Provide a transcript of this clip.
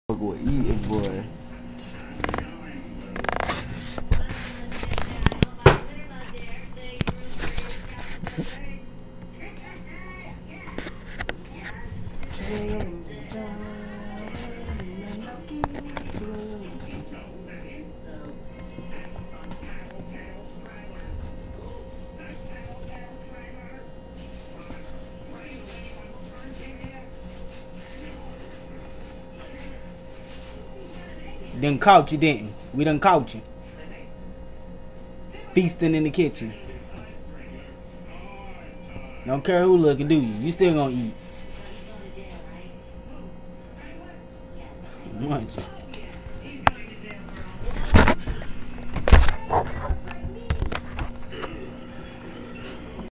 Fuck with eating, boy. Done caught you, didn't we? Done caught you. Feasting in the kitchen. Don't care who looking, do you? You still gonna eat. Munch.